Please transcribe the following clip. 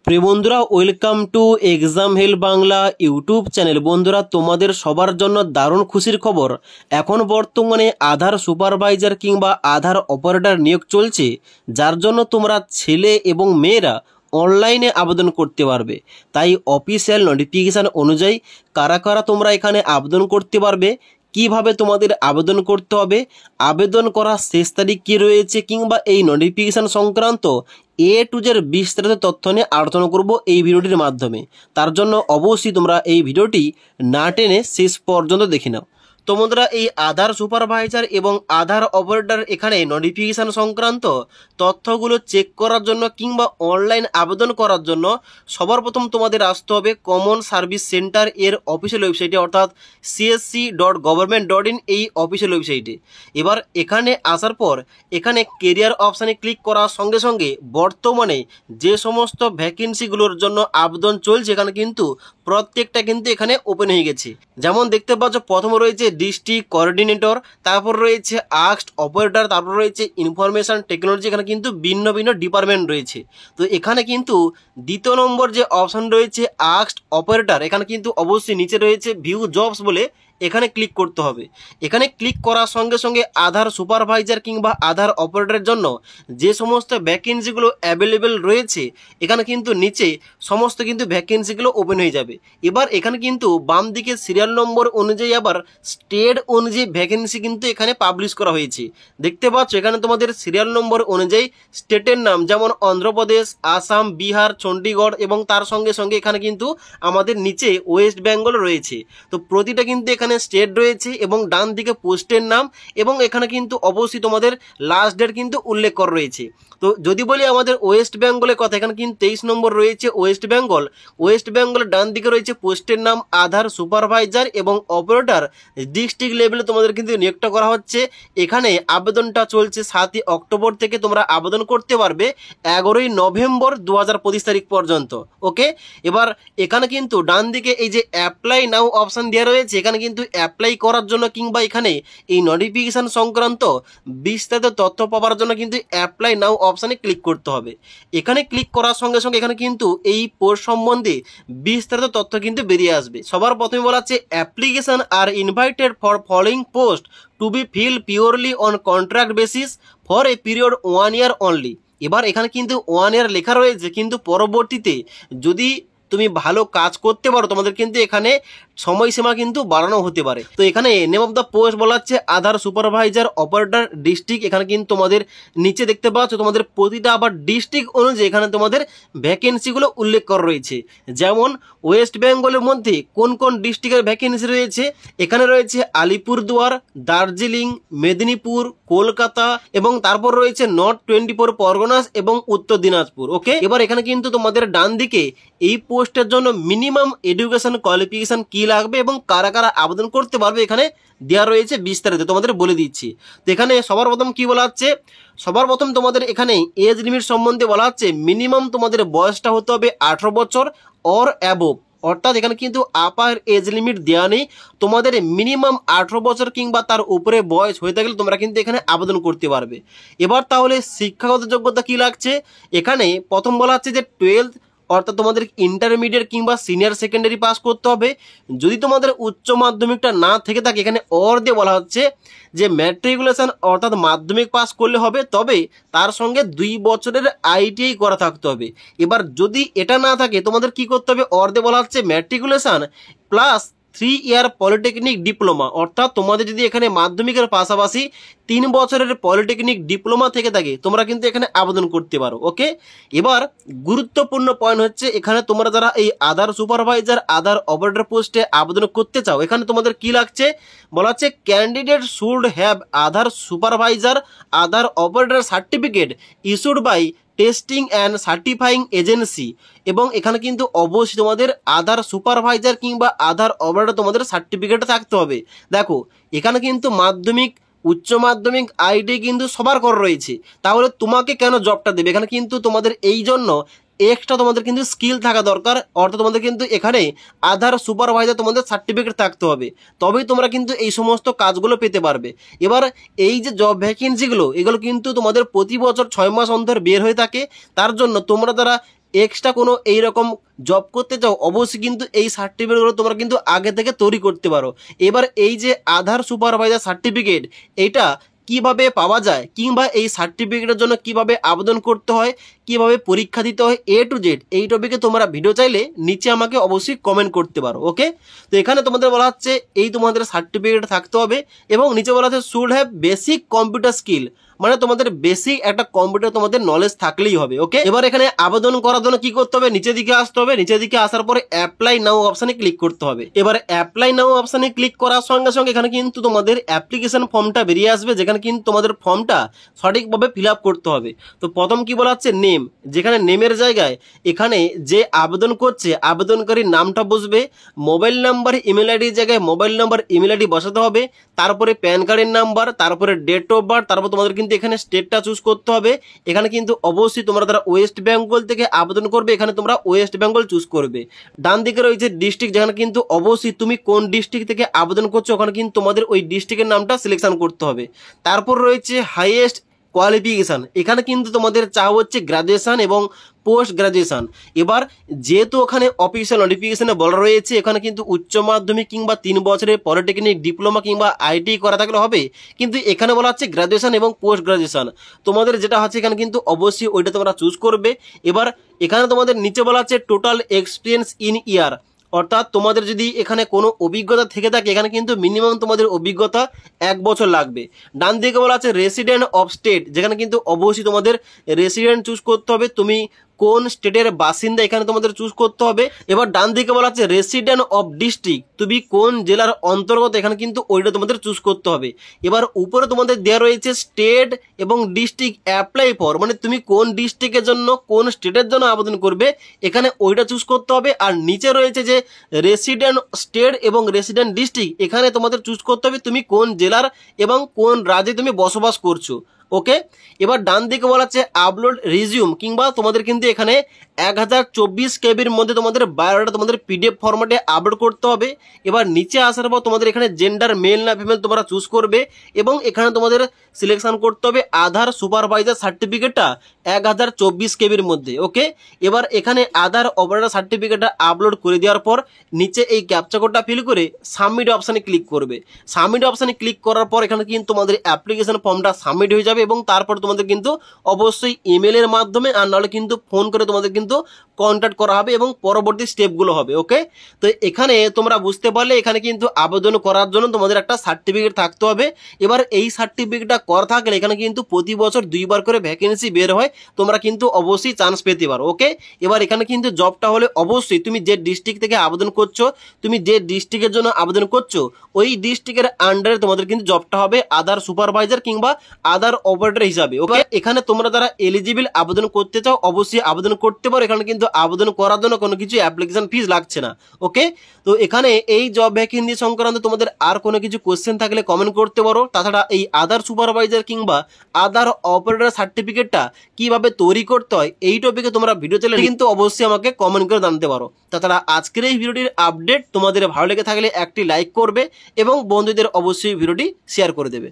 প্রিয় বন্ধুরা, welcome to exam help Bangla YouTube channel. বন্ধুরা, তোমাদের সবার জন্য দারুণ খুশির খবর। এখন বর্তমানে আধার সুপারভাইজার কিংবা আধার অপারেটর নিয়োগ চলছে, যার জন্য তোমরা ছেলে এবং মেয়েরা অনলাইনে আবেদন করতে পারবে। তাই অফিসিয়াল নোটিফিকেশান অনুযায়ী কারা কারা তোমরা এখানে আবেদন করতে পারবে, কিভাবে তোমাদের আবেদন করতে হবে, আবেদন করার শেষ তারিখ কী রয়েছে, কিংবা এই নোটিফিকেশান সংক্রান্ত টু জেড বিস্তারিত তথ্য নিয়ে আলোচনা করব এই ভিডিওটির মাধ্যমে। তার জন্য অবশ্যই তোমরা এই ভিডিওটি না টেনে শেষ পর্যন্ত দেখে নাও। তো বন্ধুরা, এই আধার সুপারভাইজার এবং আধার অপারেটর এখানে নোটিফিকেশান সংক্রান্ত তথ্যগুলো চেক করার জন্য কিংবা অনলাইন আবেদন করার জন্য সবার প্রথম তোমাদের আসতে হবে কমন সার্ভিস সেন্টার এর অফিসিয়াল ওয়েবসাইটে, অর্থাৎ csc.government.in এই অফিসিয়াল ওয়েবসাইটে। এবার এখানে আসার পর এখানে কেরিয়ার অপশানে ক্লিক করার সঙ্গে সঙ্গে বর্তমানে যে সমস্ত ভ্যাকেন্সিগুলোর জন্য আবেদন চলছে এখানে কিন্তু প্রত্যেকটা কিন্তু এখানে ওপেন হয়ে গেছে। যেমন দেখতে পাচ্ছ, প্রথম রয়েছে ডিস্ট্রিক্ট কোঅর্ডিনেটর, তারপর রয়েছে আস্কড অপারেটর, তারপর রয়েছে ইনফরমেশন টেকনোলজি। এখানে কিন্তু ভিন্ন ভিন্ন ডিপার্টমেন্ট রয়েছে। তো এখানে কিন্তু দ্বিতীয় নম্বর যে অপশন রয়েছে আস্কড অপারেটর, এখানে কিন্তু অবশ্যই নিচে রয়েছে ভিউ জবস বলে, এখানে ক্লিক করতে হবে। এখানে ক্লিক করার সঙ্গে সঙ্গে আধার সুপারভাইজার কিংবা আধার অপারেটরের জন্য যে সমস্ত ভ্যাকেন্সিগুলো অ্যাভেলেবেল রয়েছে এখানে কিন্তু নিচে সমস্ত কিন্তু ভ্যাকেন্সিগুলো ওপেন হয়ে যাবে। এবার এখানে কিন্তু বাম দিকে সিরিয়াল নম্বর অনুযায়ী আবার স্টেট অনুযায়ী ভ্যাকেন্সি কিন্তু এখানে পাবলিশ করা হয়েছে। দেখতে পাচ্ছ এখানে তোমাদের সিরিয়াল নম্বর অনুযায়ী স্টেটের নাম, যেমন অন্ধ্রপ্রদেশ, আসাম, বিহার, চণ্ডীগড় এবং তার সঙ্গে সঙ্গে এখানে কিন্তু আমাদের নিচে ওয়েস্ট বেঙ্গল রয়েছে। তো প্রতিটা কিন্তু এখানে স্টেট রয়েছে এবং ডান দিকে পোস্টের নাম এবং এখানে কিন্তু অবশ্যই তোমাদের লাস্ট ডেট কিন্তু উল্লেখ করা রয়েছে। তো যদি বলি আমাদের ওয়েস্ট বেঙ্গলের কথা, এখানে কিন্তু 23 নম্বর রয়েছে ওয়েস্ট বেঙ্গল। ওয়েস্ট বেঙ্গলের ডান দিকে রয়েছে পোস্টের নাম, আধার সুপারভাইজার এবং অপারেটর ডিস্ট্রিক্ট লেভেলে তোমাদের কিন্তু নিয়োগটা করা হচ্ছে। এখানে আবেদনটা চলছে 7ই অক্টোবর থেকে, তোমরা আবেদন করতে পারবে 11ই নভেম্বর 2025 তারিখ পর্যন্ত। ওকে, এবার এখানে কিন্তু ডান দিকে এই যে অ্যাপ্লাই নাও অপশান দেওয়া রয়েছে, এখানে কিন্তু অ্যাপ্লাই করার জন্য কিংবা এখানে এই নোটিফিকেশান সংক্রান্ত বিস্তারিত তথ্য পাওয়ার জন্য কিন্তু অ্যাপ্লাই নাও অপশানে ক্লিক করতে হবে। এখানে ক্লিক করার সঙ্গে সঙ্গে এখানে কিন্তু এই পোস্ট সম্বন্ধে বিস্তারিত তথ্য কিন্তু বেরিয়ে আসবে। সবার প্রথমে বলা হচ্ছে application are invited for following post to be fill purely on contract basis for a period 1 year only. এবার এখানে কিন্তু 1 year লেখা রয়েছে, কিন্তু পরবর্তীতে যদি তুমি ভালো কাজ করতে পারো তোমাদের কিন্তু এখানে সময়সীমা কিন্তু বাড়ানো হতে পারে। তো এখানে নেম অফ দ্য পোস্ট বলা হচ্ছে আধার সুপারভাইজার অপারেটর ডিস্ট্রিক্ট। এখানে কিন্তু তোমাদের নিচে দেখতে পাচ্ছ তোমাদের প্রতিটা আবার ডিস্ট্রিক্ট অনুযায়ী এখানে তোমাদের ভ্যাকেন্সিগুলো উল্লেখ করা রয়েছে। যেমন ওয়েস্ট বেঙ্গলের মধ্যে কোন কোন ডিস্ট্রিক্টের ভ্যাকেন্সি রয়েছে, এখানে রয়েছে আলিপুরদুয়ার, দার্জিলিং, মেদিনীপুর, কলকাতা এবং তারপর রয়েছে নর্থ 24 পরগনাস এবং উত্তর দিনাজপুর। ওকে, এবার এখানে কিন্তু তোমাদের ডান দিকে এই পোস্টের জন্য মিনিমাম এডুকেশন কোয়ালিফিকেশন কি লাগবে এবং কারা কারা আবেদন করতে পারবে এখানে দেওয়া রয়েছে বিস্তারিত, তোমাদের বলে দিচ্ছি। তো এখানে সবার প্রথম কি বলা হচ্ছে, সবার প্রথম তোমাদের এখানে এজ লিমিট সম্বন্ধে বলা হচ্ছে মিনিমাম তোমাদের বয়সটা হতে হবে 18 বছর অর অ্যাবোভ, অর্থাৎ এখানে কিন্তু আপার এজ লিমিট দেওয়া নেই। তোমাদের মিনিমাম 18 বছর কিংবা তার উপরে বয়স হয়ে থাকলে তোমরা কিন্তু এখানে আবেদন করতে পারবে। এবার তাহলে শিক্ষাগত যোগ্যতা কি লাগছে, এখানে প্রথম বলা হচ্ছে যে 12th অর্থাৎ তোমাদের ইন্টারমিডিয়েট কিংবা সিনিয়র সেকেন্ডারি পাস করতে হবে। যদি তোমাদের উচ্চ মাধ্যমিকটা না থেকে থাকে এখানে অর দিয়ে বলা হচ্ছে যে ম্যাট্রিকুলেশন অর্থাৎ মাধ্যমিক পাস করলে হবে, তবে তার সঙ্গে 2 বছরের ITI করা থাকতে হবে। এবার যদি এটা না থাকে তোমাদের কি করতে হবে, অর দিয়ে বলা হচ্ছে matriculation plus 3 year polytechnic diploma, অর্থাৎ তোমাদের যদি এখানে মাধ্যমিকের পাশাপাশি 3 বছরের পলিটেকনিক ডিপ্লোমা থেকে থাকে তোমরা কিন্তু এখানে আবেদন করতে পারো। ওকে, এবার গুরুত্বপূর্ণ পয়েন্ট হচ্ছে এখানে তোমরা যারা এই আধার সুপারভাইজার আধার অপারেটর পোস্টে আবেদন করতে চাও এখানে তোমাদের কি লাগছে বলা হচ্ছে candidate should have Aadhaar supervisor Aadhaar operator certificate issued by testing and certifying agency, এবং এখানে কিন্তু অবশ্যই তোমাদের আধার সুপারভাইজার কিংবা আধার অপারেটর তোমাদের সার্টিফিকেট থাকতে হবে। দেখো এখানে কিন্তু মাধ্যমিক, উচ্চ মাধ্যমিক, ITI কিন্তু সবার করা রয়েছে, তাহলে তোমাকে কেন জবটা দেবে? এখানে কিন্তু তোমাদের এই জন্য এক্সট্রা তোমাদের কিন্তু স্কিল থাকা দরকার, অর্থাৎ তোমাদের কিন্তু এখানে আধার সুপারভাইজার তোমাদের সার্টিফিকেট থাকতে হবে, তবেই তোমরা কিন্তু এই সমস্ত কাজগুলো পেতে পারবে। এবার এই যে জব ভ্যাকেন্সিগুলো এগুলো কিন্তু তোমাদের প্রতি বছর 6 মাস অন্তর বের হয়ে থাকে, তার জন্য তোমরা যারা এক্সট্রা কোনো এইরকম জব করতে চাও, অবশ্যই কিন্তু এই সার্টিফিকেটগুলো তোমরা কিন্তু আগে থেকে তৈরি করতে পারো। এবার এই যে আধার সুপারভাইজার সার্টিফিকেট, এইটা কিভাবে পাওয়া যায় কিংবা এই সার্টিফিকেটের জন্য কিভাবে আবেদন করতে হয়, কিভাবে পরীক্ষা দিতে হয়, A to Z এই টপিকে তোমরা ভিডিও চাইলে নিচে আমাকে অবশ্যই কমেন্ট করতে পারো। ওকে, তো এখানে তোমাদের বলা হচ্ছে এই তোমাদের সার্টিফিকেট থাকতে হবে এবং নিচে বলা হচ্ছে should have basic computer skill, মানে তোমাদের বেসিক একটা কম্পিউটার তোমাদের নলেজ থাকলেই হবে। ওকে, এবার এখানে আবেদন করার জন্য কি করতে হবে, নিচের দিকে আসতে হবে। নিচের দিকে আসার পরে অ্যাপ্লাই নাও অপশানে ক্লিক করতে হবে। এবার অ্যাপ্লাই নাও অপশানে ক্লিক করার সঙ্গে সঙ্গে এখানে কিন্তু তোমাদের অ্যাপ্লিকেশন ফর্মটা বেরিয়ে আসবে, যেখানে কিন্তু তোমাদের ফর্মটা সঠিকভাবে ফিল আপ করতে হবে। তো প্রথম কি বলা হচ্ছে নেম, যেখানে নেমের জায়গায় এখানে যে আবেদন করছে আবেদনকারীর নামটা বসবে, মোবাইল নাম্বার ইমেল আইডির জায়গায় মোবাইল নাম্বার ইমেল আইডি বসাতে হবে, তারপরে প্যান কার্ডের নাম্বার, তারপরে ডেট অফ বার্থ, তারপর তোমাদের কিন্তু এখানে স্টেটটা চুজ করতে হবে। এখানে কিন্তু অবশ্যই তোমরা যারা ওয়েস্ট বেঙ্গল থেকে আবেদন করবে এখানে তোমরা ওয়েস্ট বেঙ্গল চুজ করবে। ডান দিকে রয়েছে ডিস্ট্রিক্ট, যেখানে কিন্তু অবশ্যই তুমি কোন ডিস্ট্রিক্ট থেকে আবেদন করছো ওখানে কিন্তু তোমাদের ওই ডিস্ট্রিক্টের নামটা সিলেকশন করতে হবে। তারপর রয়েছে হাইয়েস্ট কোয়ালিফিকেশান, এখানে কিন্তু তোমাদের চাওয়া হচ্ছে গ্রাজুয়েশন এবং পোস্ট গ্রাজুয়েশন। এবার যেহেতু ওখানে অফিসিয়াল নোটিফিকেশনে বলা রয়েছে এখানে কিন্তু উচ্চ মাধ্যমিক কিংবা 3 বছরের পলিটেকনিক ডিপ্লোমা কিংবা আইটি করা থাকলে হবে, কিন্তু এখানে বলা হচ্ছে গ্রাজুয়েশন এবং পোস্ট গ্রাজুয়েশন। তোমাদের যেটা হচ্ছে এখানে কিন্তু অবশ্যই ওইটা তোমরা চুজ করবে। এবার এখানে তোমাদের নিচে বলা হচ্ছে টোটাল এক্সপিরিয়েন্স ইন ইয়ার, অর্থাৎ তোমাদের যদি এখানে কোনো অভিজ্ঞতা থেকে থাকে এখানে কিন্তু মিনিমাম তোমাদের অভিজ্ঞতা 1 বছর লাগবে। ডান দিকে বলা আছে রেসিডেন্ট অফ স্টেট, যেখানে কিন্তু অবশ্যই তোমাদের রেসিডেন্ট চুজ করতে হবে, তুমি কোন স্টেটের বাসিন্দা এখানে তোমাদের চুজ করতে হবে। এবার ডান দিকে বলা আছে রেসিডেন্ট অফ ডিস্ট্রিক্ট, তুমি কোন জেলার অন্তর্গত এখানে কিন্তু ওইটা তোমাদের চুজ করতে হবে। এবার উপরে তোমাদের দেওয়া রয়েছে স্টেট এবং ডিস্ট্রিক্ট অ্যাপ্লাই ফর, মানে তুমি কোন ডিস্ট্রিক্টের জন্য কোন স্টেটের জন্য আবেদন করবে এখানে ওইটা চুজ করতে হবে। আর নিচে রয়েছে যে রেসিডেন্ট স্টেট এবং রেসিডেন্ট ডিস্ট্রিক্ট, এখানে তোমাদের চুজ করতে হবে তুমি কোন জেলার এবং কোন রাজ্যে তুমি বসবাস করছো। ওকে, এবার ডান দিকে বলা আছে আপলোড রিজিউম, কিংবা তোমাদের কিন্তু এখানে 1024 কেবির মধ্যে তোমাদের বায়োডাটা তোমাদের পিডিএফ ফরম্যাটে আপলোড করতে হবে। এবার নিচে আসার পর তোমাদের এখানে জেন্ডার মেল না ফিমেল তোমরা চুজ করবে এবং এখানে তোমাদের সিলেকশন করতে হবে আধার সুপারভাইজার সার্টিফিকেটটা 1024 কেবির মধ্যে। ওকে, এবার এখানে আধার অপারেটর সার্টিফিকেটটা আপলোড করে দেওয়ার পর নিচে এই ক্যাপচা কোডটা ফিল করে সাবমিট অপশানে ক্লিক করবে। সাবমিট অপশানে ক্লিক করার পর এখানে কিন্তু তোমাদের অ্যাপ্লিকেশন ফর্মটা সাবমিট হয়ে যাবে এবং তারপর তোমাদের কিন্তু অবশ্যই ইমেলের মাধ্যমে আর নাহলে কিন্তু ফোন করে তোমাদের কিন্তু কন্ট্যাক্ট করা হবে এবং পরবর্তী স্টেপগুলো হবে। ওকে, তো এখানে তোমরা বুঝতে পারলে এখানে কিন্তু আবেদন করার জন্য তোমাদের একটা সার্টিফিকেট থাকতে হবে। এবার এই সার্টিফিকেটটা করা থাকলে এখানে কিন্তু প্রতি বছর 2 বার করে ভ্যাকেন্সি বের হয়, তোমরা কিন্তু অবশ্যই চান্স পেতে পারো। ওকে, এবার এখানে কিন্তু জবটা হলে অবশ্যই তুমি যে ডিস্ট্রিক্ট থেকে আবেদন করছো, তুমি যে ডিস্ট্রিক্টের জন্য আবেদন করছো ওই ডিস্ট্রিক্টের আন্ডারে তোমাদের কিন্তু জবটা হবে আধার সুপারভাইজার কিংবা আধার অপারেটর হিসাবে। ওকে, এখানে তোমরা যারা এলিজিবল আবেদন করতে চাও অবশ্যই আবেদন করতে পারো, এখানে কিন্তু আবেদন করার জন্য কোনো কিছু অ্যাপ্লিকেশন ফিস লাগছে না। ওকে, তো এখানে এই জব ভ্যাকেন্সি সংক্রান্ত তোমাদের আর কোনো কিছু কোশ্চেন থাকলে কমেন্ট করতে পারো। তাছাড়া এই আধার সুপারভাইজার কিংবা আধার অপারেটর সার্টিফিকেটটা কিভাবে তৈরি করতে হয় এই টপিকে তোমরা ভিডিও চাইলে কিন্তু অবশ্যই আমাকে কমেন্ট করে জানতে পারো। তাছাড়া আজকের এই ভিডিওটির আপডেট তোমাদের ভালো লেগে থাকলে একটি লাইক করবে এবং বন্ধুদের অবশ্যই ভিডিওটি শেয়ার করে দেবে।